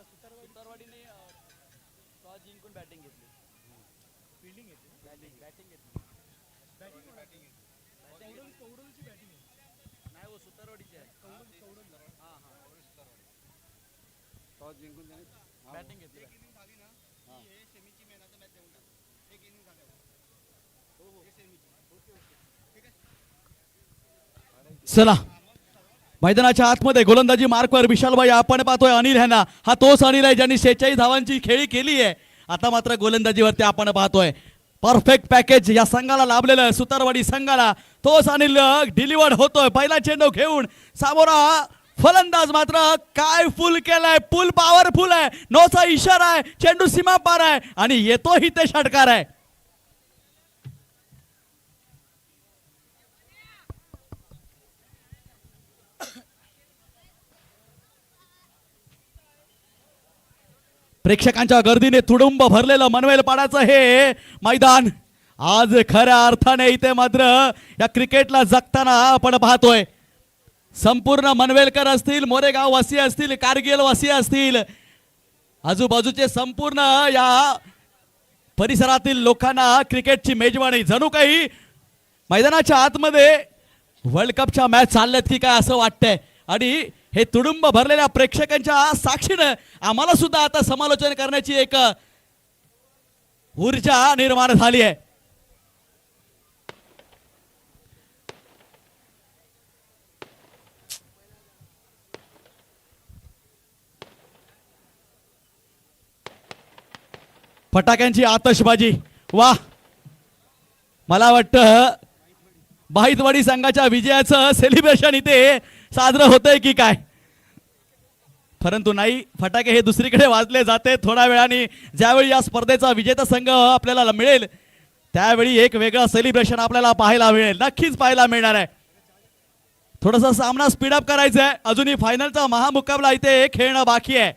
सुतारवाडीने toss जिंकून batting घेतली. Fielding येते ना, बॅटिंग घेतली. बॅटिंग कौडलची बॅटिंग आहे. नाही वो सुतारवाडीची आहे. कौडल हां हां टॉस जिंकून त्याने बॅटिंग घेतली. एक इनिंग झाली ना की हे सेमीची मेनाचं मॅच देऊन टाक. एक इनिंग झाल्यावर हो हे सेमीची. ओके ठीक आहे. चला मैदानाच्या आतमध्ये गोलंदाजी मार्कवर विशालभाई आपण पाहतोय अनिल ह्यांना. हा तोच अनिल आहे ज्यांनी 46 धावांची खेळी केली आहे. आता मात्र गोलंदाजीवरती आपण पाहतोय परफेक्ट पॅकेज या संघाला लाभलेलं सुतारवाडी संघाला. तोच अनिल डिलिव्हर्ड होतोय पहिला चेंडू घेऊन. सामोरा फलंदाज मात्र काय फुल केलाय, फुल पॉवरफुल आहे. नोचा इशारा आहे, चेंडू सीमा पार आहे आणि येतोही ते षटकार आहे. प्रेक्षकांच्या गर्दीने तुडुंब भरलेलं मनवेलपाड्याचं हे मैदान आज खऱ्या अर्थाने इथे मात्र या क्रिकेटला जगताना आपण पाहतोय. संपूर्ण मनवेलकर असतील, मोरेगाव वासी असतील, कारगिल वासी असतील, आजूबाजूचे संपूर्ण या परिसरातील लोकांना क्रिकेटची मेजवानी. जणू काही मैदानाच्या आतमध्ये वर्ल्ड कपच्या मॅच चालल्यात की काय असं वाटतंय. आणि हे तुडुंब भरलेल्या प्रेक्षकांच्या साक्षीनं आम्हाला सुद्धा आता समालोचन करण्याची एक ऊर्जा निर्माण झाली आहे. फटाक्यांची आतषबाजी, वा. मला वाटतं बाहितवाडी संघाच्या विजयाचं सेलिब्रेशन इथे साजरं होतंय की काय, परंतु नाही. फटाके हे दुसरीकडे वाजले जाते. थोड्या वेळाने ज्यावेळी या स्पर्धेचा विजेता संघ आपल्याला मिळेल त्यावेळी एक वेगळं सेलिब्रेशन आपल्याला पाहायला मिळेल, नक्कीच पाहायला मिळणार आहे. थोडासा सामना स्पीडअप करायचा आहे. अजूनही फायनलचा महामुकाबला इथे खेळणं बाकी आहे.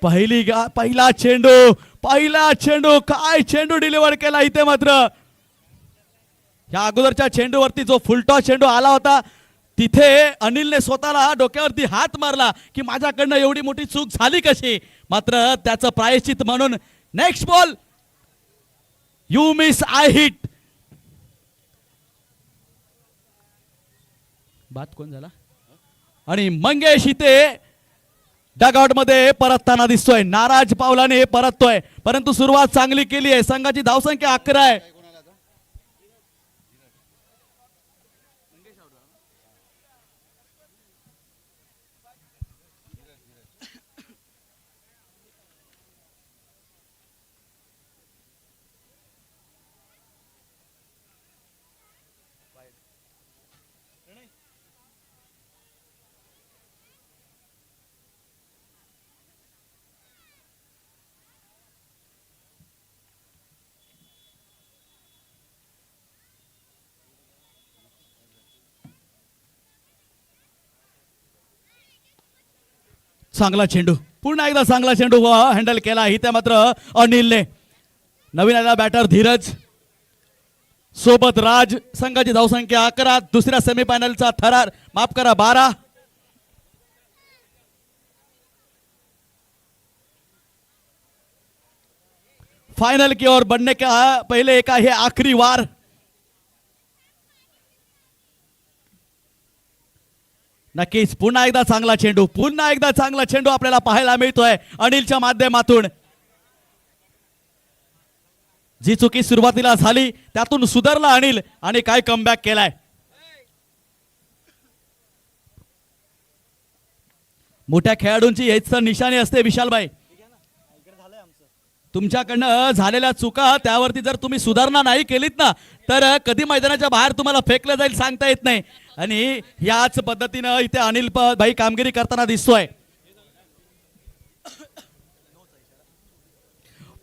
पहिला चेंडू काय चेंडू डिलिव्हर केला इथे मात्र. या अगोदरच्या चेंडूवरती जो फुलटॉस चेंडू आला होता तिथे अनिलने स्वतःला डोक्यावरती हात मारला की माझ्याकडनं एवढी मोठी चूक झाली कशी. मात्र त्याचं प्रायश्चित म्हणून next ball you miss I hit. बात कोण झाला आणि मंगेश इथे डगआउट मध्ये परतताना दिसतोय. नाराज पावलाने परततोय, परंतु सुरुवात चांगली केली आहे. संघाची धावसंख्या 11 आहे. चांगला चेंडू, पुन्हा एकदा चांगला चेंडू हँडल केला इथे मात्र अनिलने. नवीन आलेला बॅटर धीरज सोबत राज. संघाची धावसंख्या 11. दुसऱ्या सेमीफायनलचा थरार, माफ करा 12. फाइनल की ओर बढ़ने का पहले का हे आखरी वार. नक्कीच पुन्हा एकदा चांगला चेंडू आपल्याला पाहायला मिळतोय अनिलच्या माध्यमातून. जी चुकी सुरुवातीला झाली त्यातून सुधारला अनिल आणि काय कमबॅक केलाय. मोठ्या खेळाडूंची हेच तर निशाणी असते विशालभाई. तुमच्याकडनं झालेल्या चुका त्यावरती जर तुम्ही सुधारणा नाही केलीत ना तर कधी मैदानाच्या बाहेर तुम्हाला फेकलं जाईल सांगता येत नाही. आणि याच पद्धतीनं इथे अनिल भाई कामगिरी करताना दिसतोय.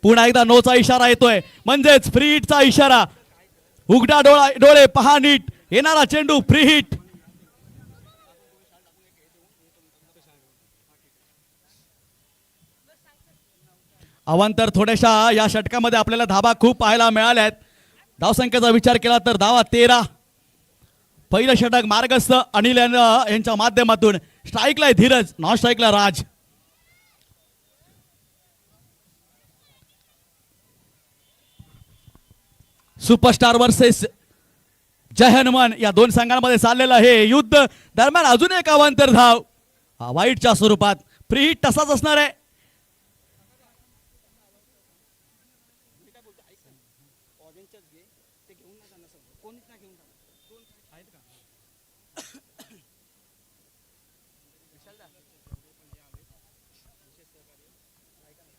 पुन्हा एकदा नोचा इशारा येतोय, म्हणजेच फ्री हिटचा इशारा. उघडा डोळे पहा नीट, येणारा चेंडू फ्री हिट. अवांतर थोड्याशा या षटकामध्ये आपल्याला धाबा खूप पाहायला मिळाल्यात. धावसंख्येचा विचार केला तर धावा 13. पहिलं षटक मार्गस्थ अनिल यांच्या माध्यमातून. स्ट्राईकला आहे धीरज, नॉन स्ट्राईकला राज. सुपरस्टार वर्सेस जय हनुमान या दोन संघांमध्ये चाललेलं हे युद्ध दरम्यान अजून एक अवांतर धाव वाईटच्या स्वरूपात. फ्री हिट तसाच असणार आहे. मी काय बोलतो ऐक ना, ऑरेंजच घे, ते घेऊन नका ना सर, कोणीच ना घेऊन टाका. दोन आहेत का? विशाल दा विशेष सहकार्य ऐका ना,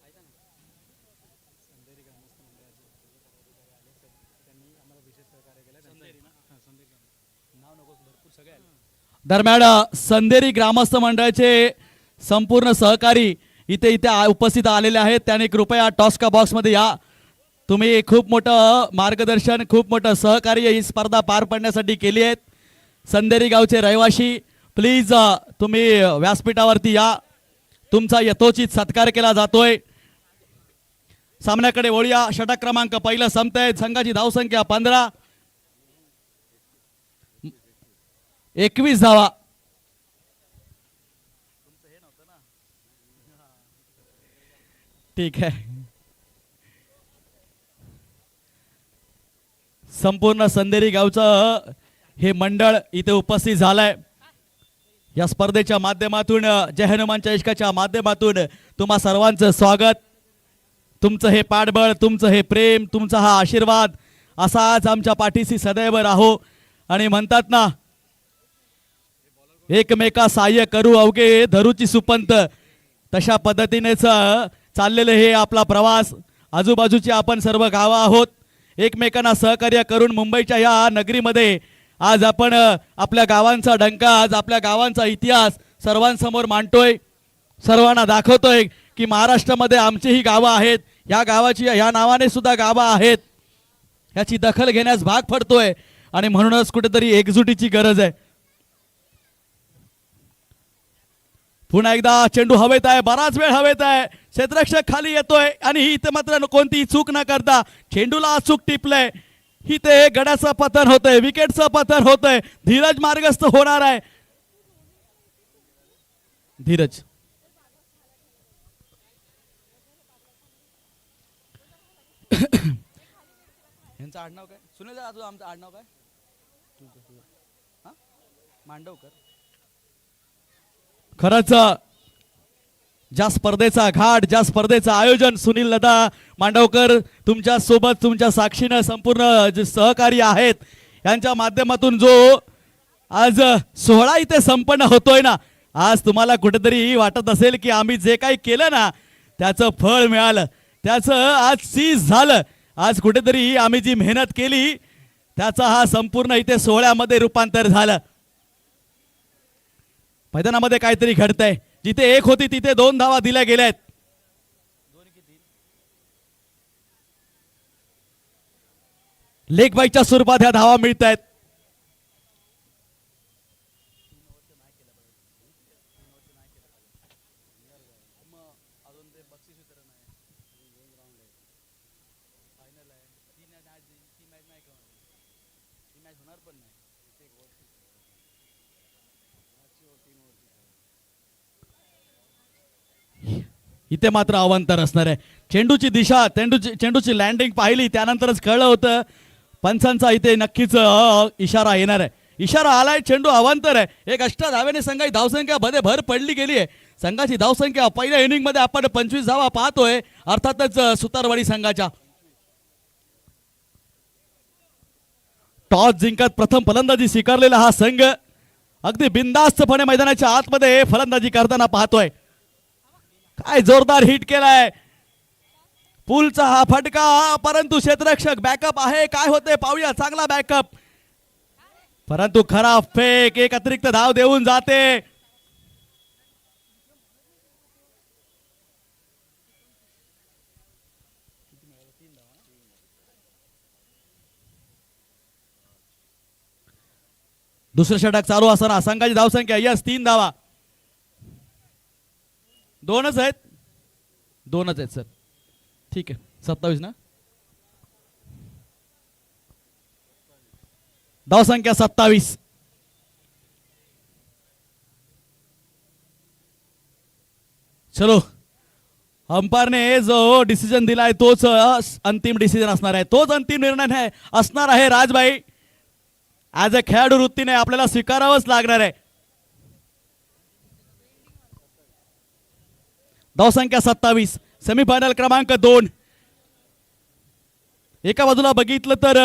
ऐका ना, संदेरी ग्रामस्थ मंडळाचे पदाधिकारी आले सर, त्यांनी आम्हाला विशेष सहकार्य केलं. संदेरी ना, हां संदेरी नाव नको, भरपूर सगळे आले. दरम्यान संदेरी ग्रामस्थ मंडळाचे संपूर्ण सहकारी इथे इथे उपस्थित आलेले आहेत. त्यांनी कृपया टॉस्का बॉक्समध्ये या. तुम्ही खूप मोठं मार्गदर्शन, खूप मोठं सहकार्य ही स्पर्धा पार पाडण्यासाठी केली आहेत. संदेरी गावचे रहिवासी प्लीज तुम्ही व्यासपीठावरती या. तुमचा यथोचित सत्कार केला जातोय. सामन्याकडे वळूया. षटक क्रमांक पहिलं संपतंय. संघाची धावसंख्या 15, 21 धावा. ठीक आहे. संपूर्ण संदेरी गावचं हे मंडळ इथे उपस्थित झालंय. या स्पर्धेच्या माध्यमातून जय हनुमानच्या इश्काच्या माध्यमातून तुम्हा सर्वांचं स्वागत. तुमचं हे पाठबळ, तुमचं हे प्रेम, तुमचा हा आशीर्वाद असाच आमच्या पाठीशी सदैव राहो. आणि म्हणतात ना, एकमेका सहाय्य करू अवघे धरूची सुपंत, तशा पद्धतीनेच चाललेलं हे आपला प्रवास. आजूबाजूची आपण सर्व गावं आहोत. एकमेकांना सहकार्य करून मुंबईच्या या नगरीमध्ये आज आपण आपल्या गावांचा डंका, आज आपल्या गावांचा इतिहास सर्वांसमोर मांडतोय. सर्वांना दाखवतोय की महाराष्ट्रामध्ये आमचीही गावं आहेत. या गावाची या नावाने सुद्धा गावं आहेत. याची दखल घेण्यास भाग पडतोय. आणि म्हणूनच कुठेतरी एकजुटीची गरज आहे. पुन्हा एकदा चेंडू हवेत आहे, बराच वेळ हवेत आहे. क्षेत्ररक्षक खाली येतोय आणि इथे मात्र कोणतीही चूक न करता चेंडूला चूक टिपलंय. इथे गड्याचं पतन होतंय, विकेटचं पतन होतंय. धीरज मार्गस्थ होणार आहे. धीरज यांचं आडनाव काय? सुनील दादा, तुझं आमचं आडनाव काय? हां, मांडवकर. खरंच ज्या स्पर्धेचा घाट, ज्या स्पर्धेचं आयोजन सुनील लदा मांडवकर तुमच्या सोबत, तुमच्या साक्षीनं संपूर्ण जे सहकारी आहेत यांच्या माध्यमातून जो आज सोहळा इथे संपन्न होतोय ना, आज तुम्हाला कुठेतरी वाटत असेल की आम्ही जे काही केलं ना त्याचं फळ मिळालं, त्याचं आज सीज झालं. आज कुठेतरी आम्ही जी मेहनत केली त्याचा हा संपूर्ण इथे सोहळ्यामध्ये रूपांतर झालं. मैदानामध्ये काहीतरी घडतंय. जिथे एक होती तिथे 2 धावा दिल्या गेल्यात. लेग बाईच्या स्वरूपात ह्या धावा मिळत आहेत. अजून ते बक्षीस वितरण आहे. फायनल आहे. 3 मॅच नाही का? 3 मॅच होणार पण नाही. इथे मात्र अवांतर असणार आहे. चेंडूची दिशा, चेंडूची लँडिंग पाहिली त्यानंतरच कळलं होतं पंचांचा इथे नक्कीच इशारा येणार आहे. इशारा आलाय, चेंडू अवांतर आहे. एक अष्टधावेने संघाची धावसंख्या मध्ये भर पडली गेली आहे. संघाची धावसंख्या पहिल्या इनिंग मध्ये आपण 25 धावा पाहतोय, अर्थातच सुतारवाडी संघाच्या. टॉस जिंकत प्रथम फलंदाजी स्वीकारलेला हा संघ अगदी बिनधास्तपणे मैदानाच्या आतमध्ये फलंदाजी करताना पाहतोय. काय जोरदार हिट केलाय. पुलचा हा फटका, परंतु क्षेत्ररक्षक बॅकअप आहे. काय होते पाहूया. चांगला बॅकअप, परंतु खराब फेक. एक अतिरिक्त धाव देऊन जाते. दुसरं षटक चालू असताना संघाची धावसंख्या यस 3 धावा. 2च आहेत सर. ठीक आहे. 27 ना. धावसंख्या 27. चलो, अंपायरने जो डिसिजन दिलाय तोच अंतिम डिसिजन असणार आहे, तोच अंतिम निर्णय असणार आहे. राजबाई, ऍज अ खेळाडू वृत्तीने आपल्याला स्वीकारावंच लागणार आहे. धावसंख्या 27. सेमीफायनल क्रमांक 2. एका बाजूला बघितलं तर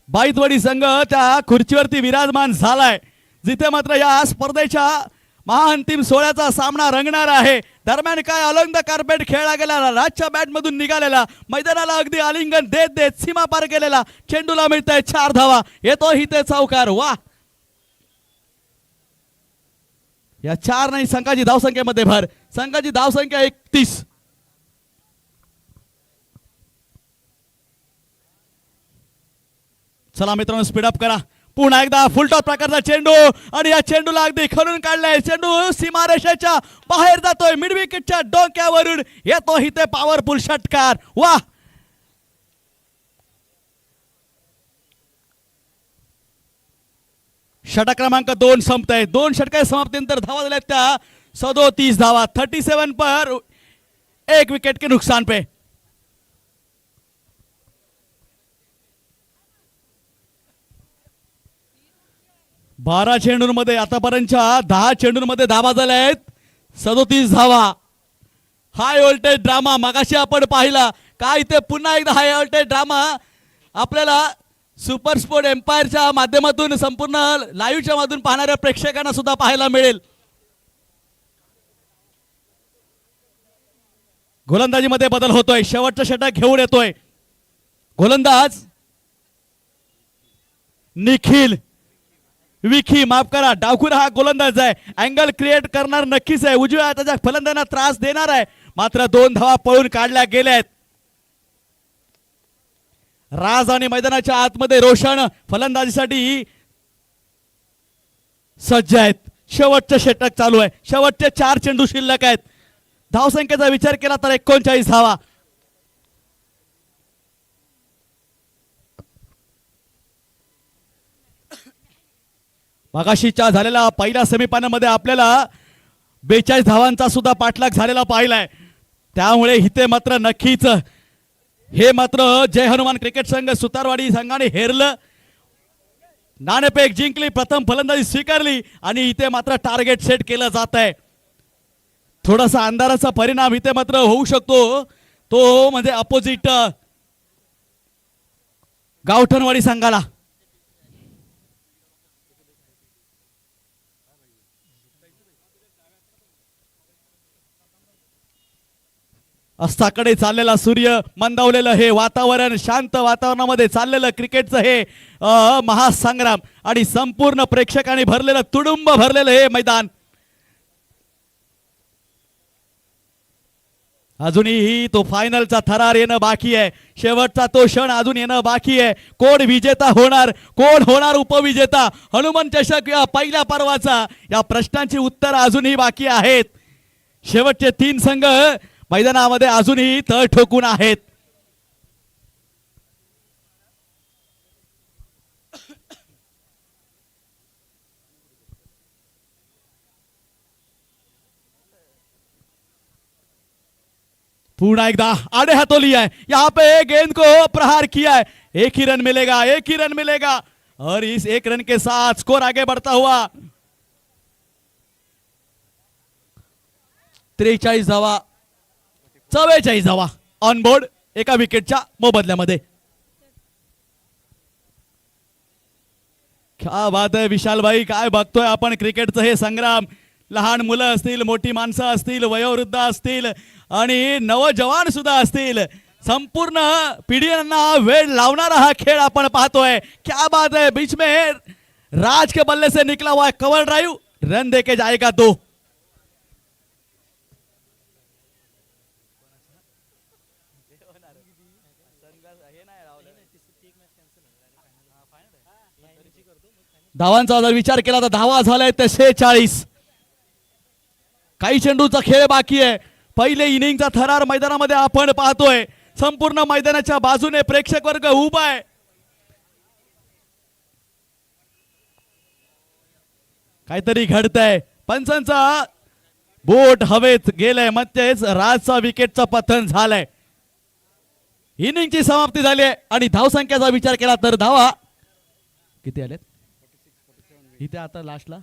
बाईतवाडी संघ त्या खुर्चीवरती विराजमान झालाय, जिथे मात्र या स्पर्धेच्या महाअंतिम सोहळ्याचा सामना रंगणार आहे. दरम्यान काय अलंग कार्पेट खेळला गेला, राजच्या बॅट मधून निघालेला, मैदानाला अगदी आलिंगन देत देत सीमा पार केलेला चेंडूला मिळतंय 4 धावा. येतो ही ते चौकार. वा, या 4 नाही संघाची धावसंख्येमध्ये भर. संघाची धावसंख्या 31. चला मित्रांनो, स्पीडअप करा. पुन्हा एकदा फुलटॉस प्रकारचा चेंडू आणि या चेंडूला अगदी खणून काढलाय. चेंडू सीमारेषेच्या बाहेर जातोय, मिड विकेटच्या डोक्यावरून येतो इथे पॉवरफुल षटकार. वा, षटक क्रमांक 2 संपतंय. 2 षटके समाप्तीनंतर धावा झाल्या त्या 37 धावा. 37 पर 1 विकेट के नुकसान पे. बारा चेंडूंमध्ये आतापर्यंतच्या 10 चेंडूंमध्ये धावा झाल्या आहेत 37 धावा. हाय व्होल्टेज ड्रामा मगाशी आपण पाहिला. काय इथे पुन्हा एकदा हाय व्होल्टेज ड्रामा आपल्याला सुपर स्पोर्ट एम्पायरच्या माध्यमातून, संपूर्ण लाईव्हच्या माध्यमातून पाहणाऱ्या प्रेक्षकांना सुद्धा पाहायला मिळेल. गोलंदाजीमध्ये बदल होतोय. शेवटचा षटक घेऊन येतोय गोलंदाज निखिल विखी, माफ करा, डावखुरा हा गोलंदाज आहे. अँगल क्रिएट करणार नक्कीच आहे, उजव्या हाताच्या फलंदाजांना त्रास देणार आहे. मात्र 2 धावा पळून काढल्या गेल्या आहेत. राज आणि मैदानाच्या आतमध्ये रोशन फलंदाजीसाठी सज्ज आहेत. शेवटचे षटक चालू आहे. शेवटचे 4 चेंडू शिल्लक आहेत. धावसंख्येचा विचार केला तर 39 धावा. मगाशीच्या झालेल्या पहिल्या सेमीफायनल मध्ये आपल्याला 42 धावांचा सुद्धा पाठलाग झालेला पाहिलाय. त्यामुळे इथे मात्र नक्कीच हे मात्र जय हनुमान क्रिकेट संघ सुतारवाडी संघाने हेरलं. नाणेफेक जिंकली, प्रथम फलंदाजी स्वीकारली आणि इथे मात्र टार्गेट सेट केलं जात आहे. थोडासा अंधाराचा परिणाम इथे मात्र होऊ शकतो, तो म्हणजे अपोजिट गावठणवाडी संघाला. अस्ताकडे चाललेला सूर्य, मंदावलेलं हे वातावरण, शांत वातावरणामध्ये चाललेलं क्रिकेटचं हे महासंग्राम आणि संपूर्ण प्रेक्षकांनी भरलेलं, तुडुंब भरलेलं हे मैदान. अजूनही तो फायनलचा थरार येणं बाकी आहे. शेवटचा तो क्षण अजून येणं बाकी आहे. कोण विजेता होणार, कोण होणार उपविजेता, हनुमान चषक या पहिल्या पर्वाचा, या प्रश्नांची उत्तर अजूनही बाकी आहेत. शेवटचे 3 संघ मैदानामध्ये अजूनही तळ ठोकून आहेत. पुन्हा एकदा आड़े हाथों लिया है, यहाँ पे गेंद को प्रहार किया है. एक ही रन मिलेगा, एक ही रन मिलेगा और इस 1 रन के साथ स्कोर आगे बढ़ता हुआ 43 धावा, 44 धावा ऑन बोर्ड एका विकेटच्या मोबदल्यामध्ये. क्या बात आहे विशाल भाई, काय बघतोय आपण क्रिकेटचं हे संग्राम. लहान मुलं असतील, मोठी माणसं असतील, वयोवृद्ध असतील आणि नवजवान सुद्धा असतील, संपूर्ण पिढींना वेळ लावणारा हा खेळ आपण पाहतोय. क्या बात है, बीच में राज के बल्ले से निकला हुआ कवर ड्राइव, रन देके जाएगा 2. धावांचा जर विचार केला तर धावा झालाय ते 46. काही चेंडूचा खेळ बाकी आहे. पहिले इनिंगचा थरार मैदानामध्ये आपण पाहतोय. संपूर्ण मैदानाच्या बाजूने प्रेक्षक वर्ग उभा आहे. काहीतरी घडतंय. पंचांचा बोट हवेत गेलंय, म्हणजेच राजचा विकेटचं पतन झालंय. इनिंगची समाप्ती झाली आहे आणि धावसंख्येचा विचार केला तर धावा किती आल्यात इथे आता लास्टला?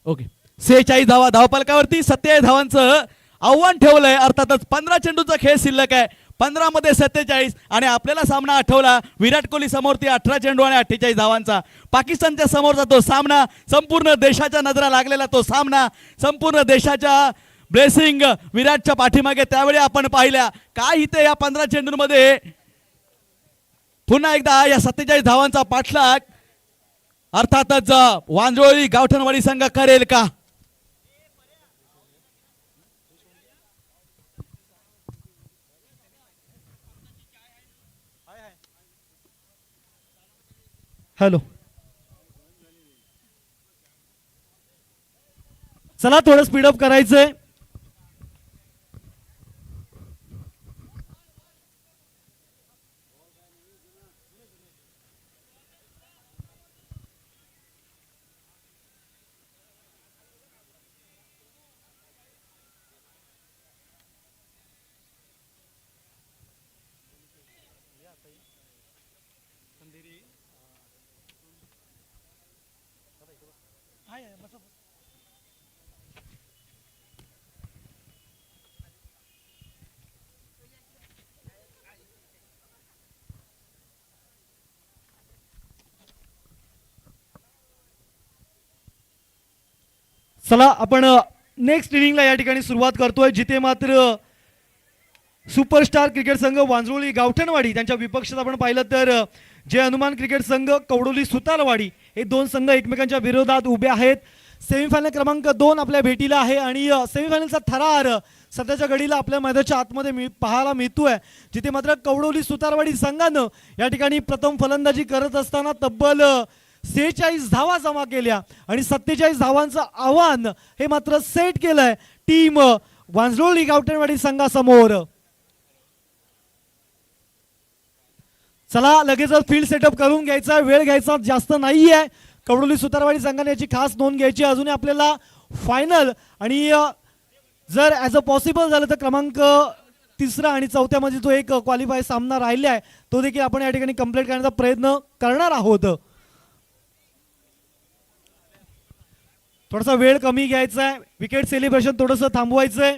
ओके, 46 धावा धावफलकावरती. 27 धावांचं आव्हान ठेवलंय. अर्थातच 15 चेंडूचा खेळ शिल्लक आहे. 15 मध्ये 47 आणि आपल्याला सामना आठवला विराट कोहली समोर ती 18 चेंडू आणि 48 धावांचा. पाकिस्तानच्या समोरचा तो सामना, संपूर्ण देशाच्या नजरा लागलेला तो सामना, संपूर्ण देशाच्या ब्लेसिंग विराटच्या पाठीमागे त्यावेळी आपण पाहिल्या. काय इथे या 15 चेंडूंमध्ये पुन्हा एकदा या 47 धावांचा पाठलाग अर्थातच वांजोळी गावठणवाडी संघ करेल का? हॅलो, चला थोडं स्पीडअप करायचंय. चला आपण नेक्स्ट इनिंगला या ठिकाणी सुरुवात करतोय, जिथे मात्र सुपरस्टार क्रिकेट संघ वांजरोळी गावठणवाडी त्यांच्या विपक्षात आपण पाहिलं तर जय हनुमान क्रिकेट संघ कवडोली सुतारवाडी हे दोन संघ एकमेकांच्या विरोधात उभे आहेत. सेमीफायनल क्रमांक 2 आपल्या भेटीला आहे आणि सेमीफायनलचा थरार सध्याच्या घडीला आपल्या मैदानाच्या आतमध्ये पाहायला मिळतोय, जिथे मात्र कवडोली सुतारवाडी संघानं या ठिकाणी प्रथम फलंदाजी करत असताना तब्बल 46 धावा जमा केल्या आणि 47 धावांचं आव्हान हे मात्र सेट केलंय टीम वांजरोळी गावठणवाडी संघासमोर. चला लगेच फील्ड सेटअप करून घ्यायचा, वेळ घ्यायचा जास्त नाहीये. कवडोली सुतारवाडी संघाने याची खास नोंद घ्यायची. अजूनही आपल्याला फायनल आणि जर ॲज अ पॉसिबल झालं तर क्रमांक 3 आणि 4 मध्ये जो एक क्वालिफाय सामना राहिला आहे तो देखील आपण या ठिकाणी कंप्लीट करण्याचा प्रयत्न करणार आहोत. थोडासा वेळ कमी घ्यायचा आहे, विकेट सेलिब्रेशन थोडंसं थांबवायचंय.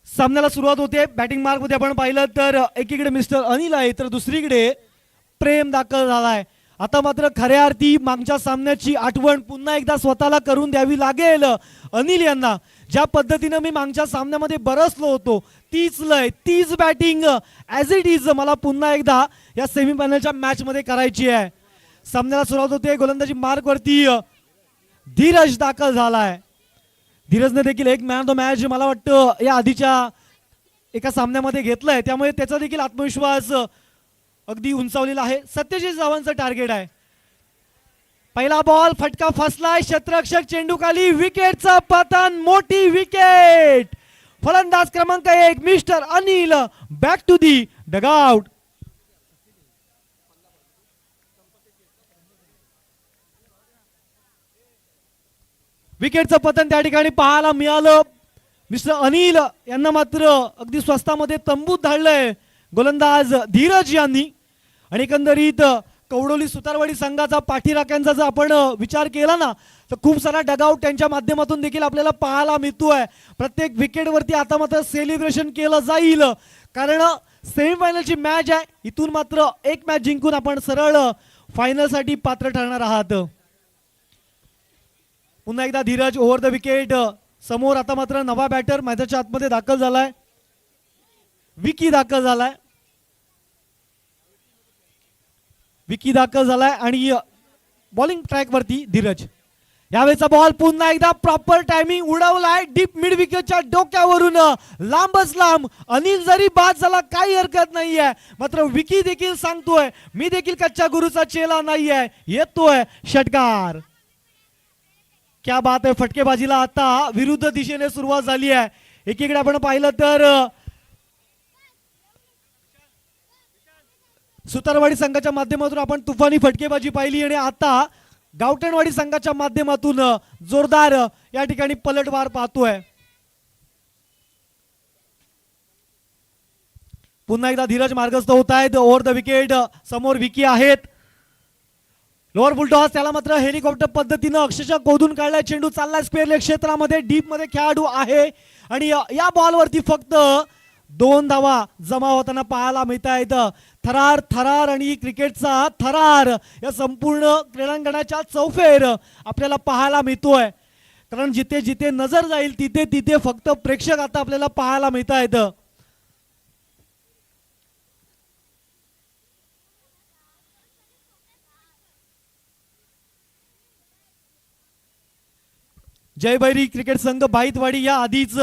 सामन्याला सुरुवात होते. बॅटिंग मार्क मध्ये आपण पाहिलं तर एकीकडे मिस्टर अनिल आहे तर दुसरीकडे प्रेम दाखल झालाय. आता मात्र खऱ्या अर्थी मागच्या सामन्याची आठवण पुन्हा एकदा स्वतःला करून द्यावी लागेल अनिल यांना. ज्या पद्धतीनं मी मागच्या सामन्यामध्ये बरसलो होतो तीच लय तीच बॅटिंग ॲज इट इज मला पुन्हा एकदा या सेमीफायनलच्या मॅच मध्ये करायची आहे. सामन्याला सुरुवात होते. गोलंदाजी मार्क वरती धीरज दाखल झालाय. धीरजने देखील एक मॅन ऑफ द मॅच मला वाटतं या आधीच्या एका सामन्यामध्ये घेतलाय, त्यामुळे त्याचा देखील आत्मविश्वास अगदी उंचावलेला आहे. 47 धावांचं टार्गेट आहे. पहिला बॉल फटका फसलाय, क्षेत्ररक्षक चेंडू खाली, विकेटचं पतन, मोठी विकेट. फलंदाज क्रमांक 1 mister Anil back to the dugout. विकेटचं पतन त्या ठिकाणी पाहायला मिळालं. मिस्टर अनिल यांना मात्र अगदी स्वस्तामध्ये तंबूत धाडलंय गोलंदाज धीरज यांनी. आणि एकंदरीत कवडोली सुतारवाडी संघाचा पाठीराख्यांचा जर आपण विचार केला ना तर खूप सारा डगआउट त्यांच्या माध्यमातून देखील आपल्याला पाहायला मिळतोय. प्रत्येक विकेटवरती आता मात्र सेलिब्रेशन केलं जाईल, कारण सेमीफायनलची मॅच आहे. इथून मात्र एक मॅच जिंकून आपण सरळ फायनलसाठी पात्र ठरणार आहात. पुन्हा एकदा धीरज ओव्हर द विकेट. समोर आता मात्र नवा बॅटर मैदानाच्या आतमध्ये दाखल झालाय, विकी दाखल झालाय. विकी दाखल झालाय आणि बॉलिंग ट्रॅक वरती धीरज. यावेळेचा बॉल पुन्हा एकदा प्रॉपर टायमिंग उडवलाय डीप मिड विकेटच्या डोक्यावरून लांबच लांब. अनिल जरी बाद झाला काही हरकत नाहीये, मात्र विकी देखील सांगतोय मी देखील कच्च्या गुरुचा चेला नाहीये, येतोय षटकार. क्या बात आहे. फटकेबाजीला आता विरुद्ध दिशेने सुरुवात झाली आहे. एकीकडे आपण पाहिलं तर सुतारवाडी संघाच्या माध्यमातून आपण तुफानी फटकेबाजी पाहिली आणि आता गावठणवाडी संघाच्या माध्यमातून जोरदार या ठिकाणी पलटवार पाहतोय. पुन्हा एकदा धीरज मार्गस्थ होत आहेत. ओव्हर द विकेट समोर विकी आहेत. लोअर फुलटॉस त्याला मात्र हेलिकॉप्टर पद्धतीनं अक्षरशः कोदून काढलाय. चेंडू चाललाय स्क्वेअर लेग क्षेत्रामध्ये. डीप मध्ये खेळाडू आहे आणि या बॉलवरती फक्त 2 धावा जमा होताना पाहायला मिळत आहेत. थरार थरार आणि क्रिकेटचा थरार या संपूर्ण क्रीडांगणाच्या चौफेर आपल्याला पाहायला मिळतोय. कारण जिथे जिथे नजर जाईल तिथे तिथे फक्त प्रेक्षक आता आपल्याला पाहायला मिळत आहेत. जयभैरी क्रिकेट संघ बाईतवाडी या आधीच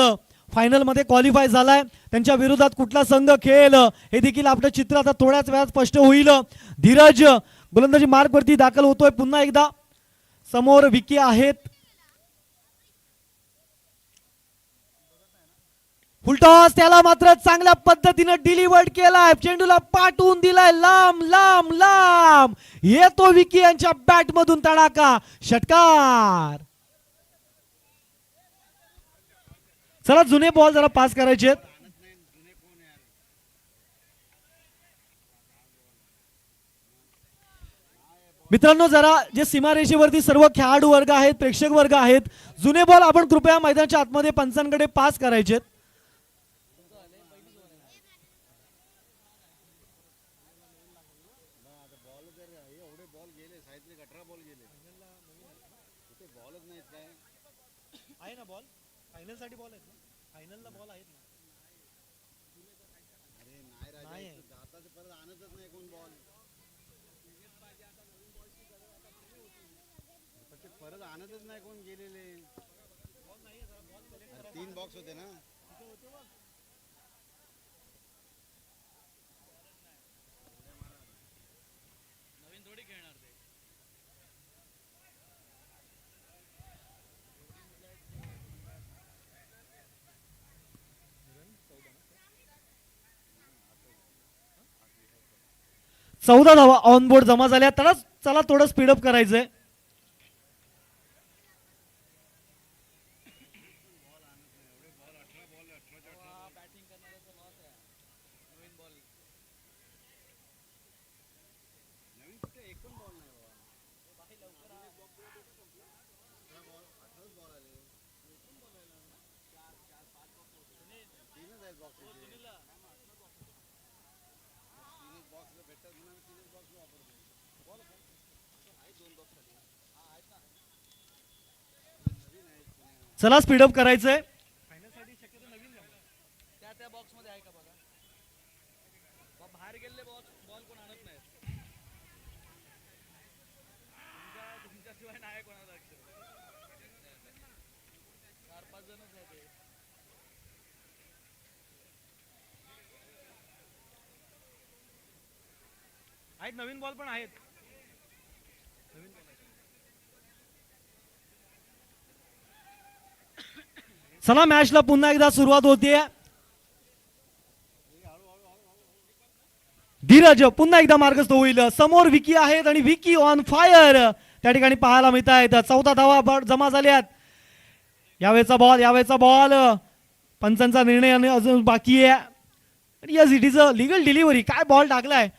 फायनल मध्ये क्वालिफाय झालाय. त्यांच्या विरोधात कुठला संघ खेळेल हे देखील आपलं चित्र आता थोड्याच वेळात स्पष्ट होईल. धीरज गोलंदाजी मार्ग वरती दाखल होतोय. पुन्हा एकदा समोर विकी आहेत. फुलटॉस त्याला मात्र चांगल्या पद्धतीने डिलिव्हर्ड केलाय. चेंडूला पाठवून दिलाय लांब लांब लांब. येतो विकी यांच्या बॅट मधून तडाखा. षटकार. चला जुने बॉल जरा पास करायचे. मित्रांनो जरा जे सीमारेषेवरती सर्व खेळाडू वर्ग आहेत, प्रेक्षक वर्ग आहेत, जुने बॉल आपण कृपया मैदानाच्या आतमध्ये पंचांकडे पास करायचे. आहे ना बॉल फायनल साठी बॉल आहेत ना. फायनलला बॉल आहेत ना. नाही आहे. परत आणतच नाही कोण गेलेले. 3 बॉक्स होते ना. नवीन थोडी खेळणार ते. चौदा धावा ऑन बोर्ड जमा झाल्या. तर चला थोडं स्पीडअप करायचंय. चला स्पीडअप करायचंय. त्या बॉक्स मध्ये आहे का बघा. बाहेर गेलेले बॉल कोण आणत नाहीत. तुमच्याशिवाय नाही कोणाला. 4-5 जणच आहे ते. आहेत नवीन बॉल पण आहेत. चला मॅचला पुन्हा एकदा सुरुवात होते. धीरज पुन्हा एकदा मार्गस्थ होईल. समोर विकी आहेत आणि विकी ऑन फायर त्या ठिकाणी पाहायला मिळत आहेत. 14 धावा जमा झाल्यात. यावेळेचा बॉल पंचांचा निर्णय अजून बाकी आहे. Yes it is a legal delivery. काय बॉल टाकलाय.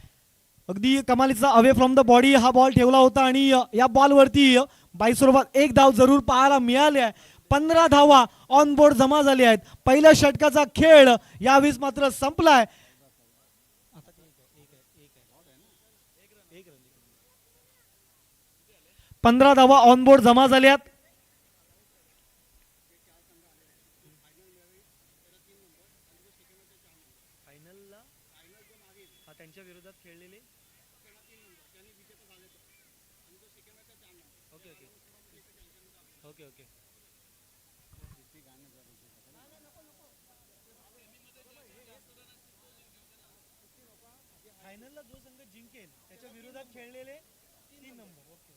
अगदी कमालीचा अवे फ्रॉम द बॉडी हा बॉल ठेवला होता आणि या बॉलवरती 22 स्वरूपात 1 धाव जरूर पाहायला मिळाली आहे. 15 धावा ऑन बोर्ड जमा झाले आहेत. पहिल्या षटकाचा खेळ यावेळेस मात्र संपलाय. 15 धावा ऑन बोर्ड जमा झाल्यात. फायनलला त्यांच्या विरोधात खेळलेले ओके ओके ओके ओके. फायनलला जो संघ जिंकेल त्याच्या विरोधात खेळलेले 3 नंबर. ओके.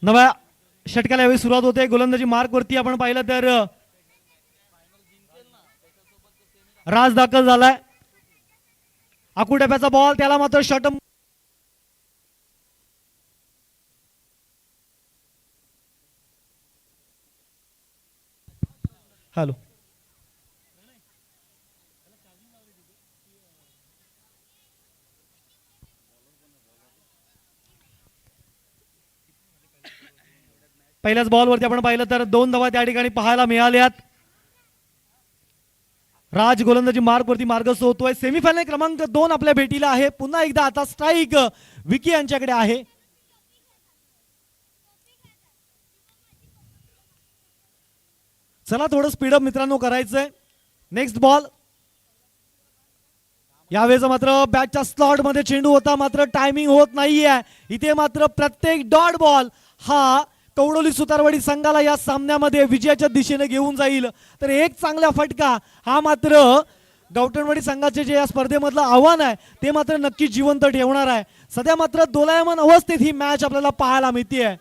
नव्या षटकाला यावेळी सुरुवात होते. गोलंदाजी मार्क वरती आपण पाहिलं तर राज दाखल झालाय. आकुटप्याचा बॉल, त्याला मात्र शॉर्ट. हॅलो, पहिल्याच बॉलवरती आपण पाहिलं तर 2 धावा त्या ठिकाणी पाहायला मिळाल्यात. राज गोलंदाजी मार्क वरती मार्गस्थ होतोय. सेमीफायनल क्रमांक 2 आपल्या भेटीला आहे. पुन्हा एकदा आता स्ट्राईक विकी यांच्याकडे आहे. चला थोडं स्पीडअप मित्रांनो करायचंय. Next ball. यावेळेस मात्र बॅटच्या स्लॉट मध्ये चेंडू होता, मात्र टायमिंग होत नाहीये. इथे मात्र प्रत्येक डॉट बॉल हा कवडोली सुतारवाडी संघाला या सामन्यामध्ये विजयाच्या दिशेने घेऊन जाईल. तर एक चांगला फटका हा मात्र गवटणवाडी संघाचे जे या स्पर्धेमधलं आव्हान आहे ते मात्र नक्की जिवंत ठेवणार आहे. सध्या मात्र दोलायमान अवस्थेत ही मॅच आपल्याला पाहायला मिळते.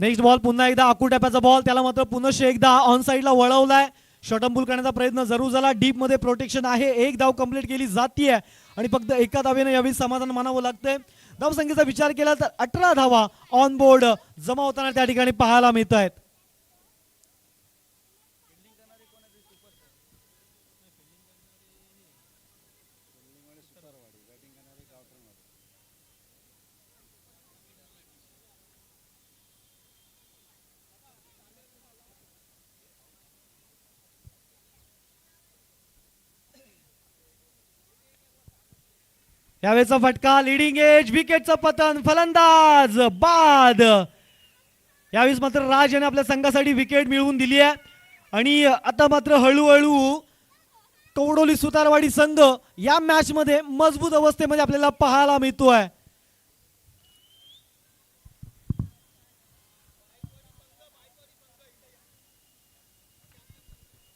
नेक्स्ट बॉल पुन्हा एकदा आकुटॅपाचा बॉल, त्याला मात्र पुनश्च एकदा ऑन साईडला वळवलाय. शॉर्टम बुल करण्याचा प्रयत्न जरूर झाला. डीप मध्ये प्रोटेक्शन आहे. एक धाव कंप्लीट केली जातीये आणि फक्त एका धावेने यावेळी समाधान मानावं लागतंय. धावसंख्येचा विचार केला तर 18 धावा ऑन बोर्ड जमा होताना त्या ठिकाणी पाहायला मिळत आहेत. यावेळेचा फटका, लिडिंग एज, विकेटचं पतन, फलंदाज बाद. यावेळेस मात्र राज याने आपल्या संघासाठी विकेट मिळवून दिली आहे आणि आता मात्र हळूहळू कवडोली सुतारवाडी संघ या मॅच मध्ये मजबूत अवस्थेमध्ये आपल्याला पाहायला मिळतोय.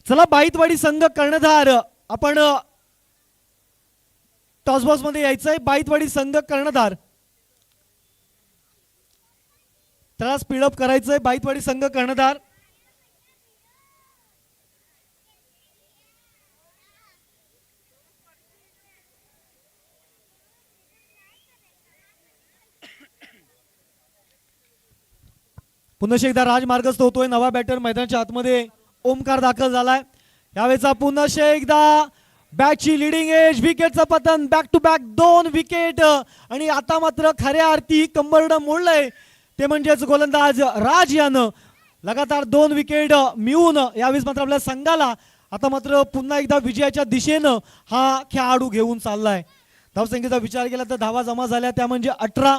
चला बाईतवाडी संघ कर्णधार आपण टॉस बॉक्स मध्ये यायचंय. बाईतवाडी संघ कर्णधार, त्याला स्पीडअप करायचंय. बाईतवाडी संघ कर्णधार, पुन्हा एकदा राज मार्गस्थ होतोय. नवा बॅटर मैदानाच्या आतमध्ये ओमकार दाखल झालाय. यावेळेचा पुन्हा एकदा बॅटची लिडिंग एज, विकेटचं पतन, बॅक टू बॅक 2 विकेट आणि आता मात्र खऱ्या अर्थी कंबरडं मोडलंय ते म्हणजेच गोलंदाज राज यानं लगातार 2 विकेट मिळवून यावेळेस मात्र आपल्या संघाला आता मात्र पुन्हा एकदा विजयाच्या दिशेनं हा खेळाडू घेऊन चाललाय. धावसंख्येचा विचार केला तर धावा जमा झाल्या त्या म्हणजे 18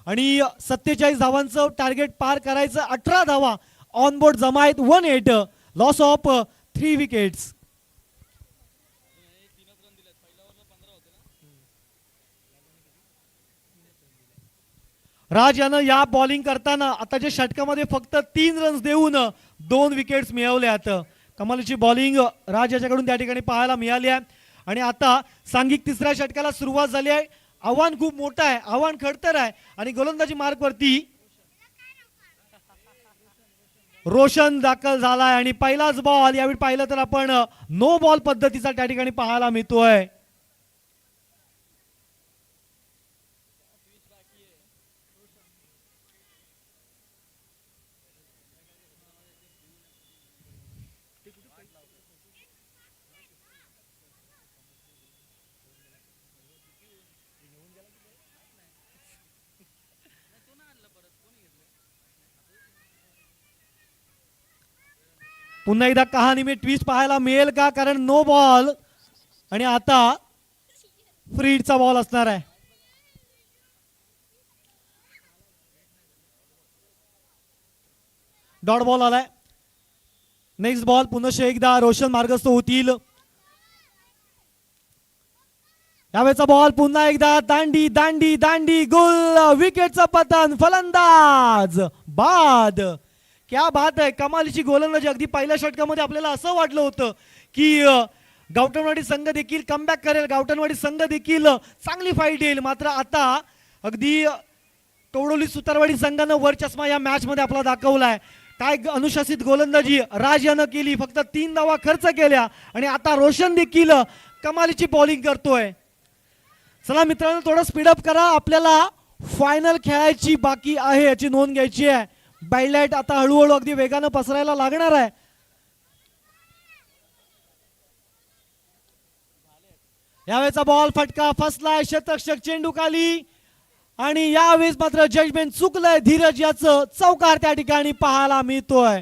आणि 47 धावांचं टार्गेट पार करायचं. 18 धावा ऑन बोर्ड जमा आहेत. 1-8 लॉस ऑफ 3 विकेट्स. राज यानं या बॉलिंग करताना आताच्या षटकामध्ये फक्त 3 रन्स देऊन 2 विकेट्स मिळवल्यात. कमालीची बॉलिंग राज याच्याकडून त्या ठिकाणी पाहायला मिळाली आहे आणि आता सांघिक तिसऱ्या षटकाला सुरुवात झाली आहे. आव्हान खूप मोठं आहे, आव्हान खडतर आहे आणि गोलंदाजी मार्क वरती रोशन दाखल झालाय आणि पहिलाच बॉल यावेळी पाहिलं तर आपण नो बॉल पद्धतीचा त्या ठिकाणी पाहायला मिळतोय. पुन्हा एकदा कहाणी में ट्विस्ट पाहायला मिळेल का, कारण नो बॉल आणि आता फ्रीडचा बॉल असणार आहे. डॉट बॉल आलाय. नेक्स्ट बॉल पुन्हा एकदा रोशन मार्गस्थ होतील. यावेळेचा बॉल पुन्हा एकदा दांडी दांडी दांडी गोल, विकेटचं पतन, फलंदाज बाद. क्या बात आहे, कमालीची गोलंदाजी. अगदी पहिल्या षटकामध्ये आपल्याला असं वाटलं होतं की गावठणवाडी संघ देखील कमबॅक करेल, गावठणवाडी संघ देखील चांगली फाईट येईल. मात्र आता अगदी कवडोली सुतारवाडी संघानं वर चष्मा या मॅच मध्ये आपला दाखवलाय. काय अनुशासित गोलंदाजी राज यानं केली, फक्त 3 धावा खर्च केल्या आणि आता रोशन देखील कमालीची बॉलिंग करतोय. चला मित्रांनो, थोडं स्पीडअप करा, आपल्याला फायनल खेळायची बाकी आहे याची नोंद घ्यायची आहे. बायलाईट आता हळूहळू अगदी वेगानं पसरायला लागणार आहे. यावेळेचा बॉल फटका फसलाय, शतरक्षक चेंडू खाली आणि यावेळेस मात्र जजमेंट चुकलंय. धीरज याचं चौकार त्या ठिकाणी पाहायला मिळतोय.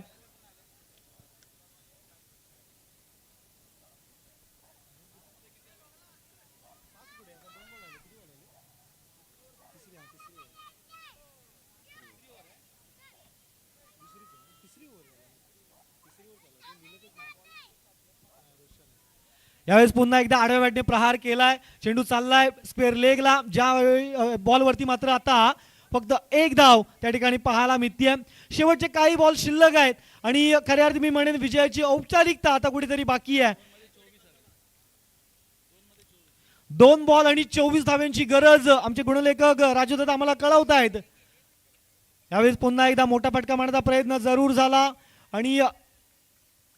यावेळेस पुन्हा एकदा आडव्या बॅटने प्रहार केलाय, चेंडू चाललाय स्क्वेअर लेगला. ज्या बॉलवरती मात्र आता फक्त 1 धाव त्या ठिकाणी पाहायला मिळते. शेवटचे काही बॉल शिल्लक आहेत आणि खऱ्या अर्थी मी म्हणेन विजयाची औपचारिकता आता कुठेतरी बाकी आहे. 2 बॉल आणि 24 धाव्यांची गरज आमचे गुणलेखक राजूदादा आम्हाला कळवत आहेत. यावेळेस पुन्हा एकदा मोठा फटका मारण्याचा प्रयत्न जरूर झाला आणि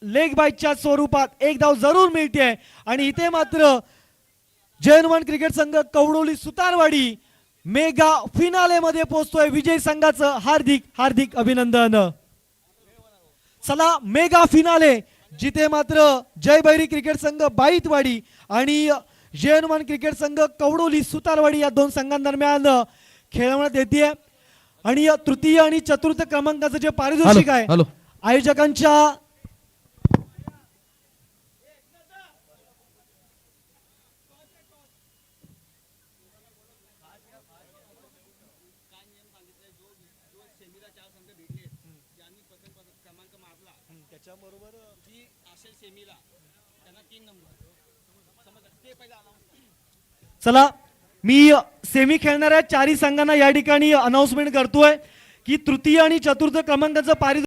लेग बाईटच्या स्वरूपात 1 धाव जरूर मिळते. आणि इथे मात्र जयनुमान क्रिकेट संघ कवडोली सुतारवाडी मेगा फिनाले मध्ये पोहोचतोय. विजय संघाचं हार्दिक हार्दिक अभिनंदन. चला मेगा फिनाले, जिथे मात्र जय भैरी क्रिकेट संघ बाईतवाडी आणि जयनुमान क्रिकेट संघ कवडोली सुतारवाडी या 2 संघांदरम्यान खेळवण्यात येते. आणि तृतीय आणि चतुर्थ क्रमांकाचं जे पारितोषिक आहे हॅलो आयोजकांच्या चला मी सेमी खेळणाऱ्या 4 संघांना या ठिकाणी अनाउन्समेंट करतोय की तृतीय आणि चतुर्थ क्रमांकाचं पारितोषिक